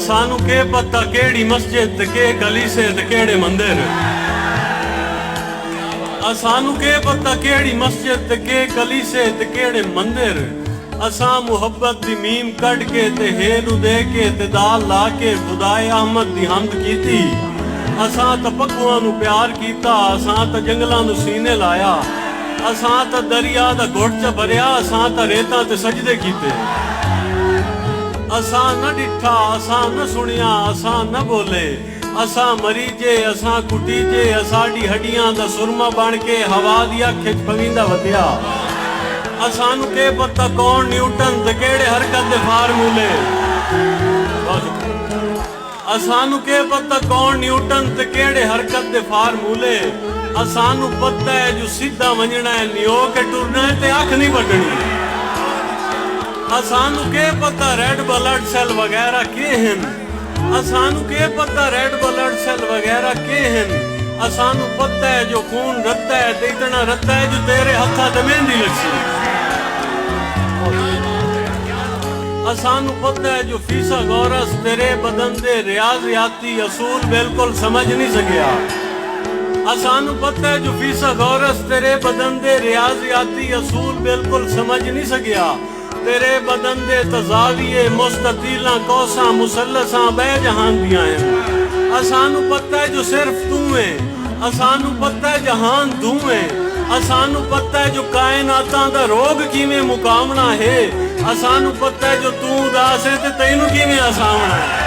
असानू के पता केड़ी मस्जिद ते के कलीसे ते केड़े मंदिर। असानू के पता केड़ी मस्जिद ते के कलीसे ते केड़े मंदिर। असा मुहब्बत दी मीम कट के ते हेरू दे के ते दाल ला के खुदाए अहमद दी हमद कीती। असा त पक्कुआं नू प्यार कीता, असा त जंगलां नू सीने लाया, असा त दरिया दा घुट च भरिया, असा त रेतां ते सजदे कीते। असा न डिठा, असा न सुनिया, असा न बोले, असा मरी जे, असा कुटी जे, असाडी हड्डियां दा सुरमा बन के हवा दी अख च पवींदा वधिया। असानू के पता कौन न्यूटन ते केड़े हरकत दे फार्मूले। असानू के पता कौन न्यूटन ते केड़े हरकत दे फार्मूले। असानू पता है जो सीधा वंजना है, नियो के टुरना है ते अख नहीं वडनी। असानू के पता रेड ब्लड सेल वगैरह के हैं। असानू के पता रेड ब्लड सेल वगैरह के हैं। असानू पता है जो खून रत्ता है ते इतना रत्ता है जो तेरे हथा ते मेहंदी लगसी। असानू पता है जो फीसा गौरस तेरे बदन दे रियाजियाती असूल बिल्कुल समझ नहीं सकिया। असानू पता है जो फीसा गौरस तेरे बदन दे रियाजियाती असूल बिल्कुल समझ नहीं सकिया। तेरे बदन दे तजाविये मुस्ततीला कौसा मुसल्लसा बे जहान दिया हैं। असानू पता है जो सिर्फ तू है। असानू पता है जहान तू है। असानू पता है जो कायनातां दा रोग किवें मुकामना है। असानू पता है जो तू उदास है ते तैनू किवें हसावना है।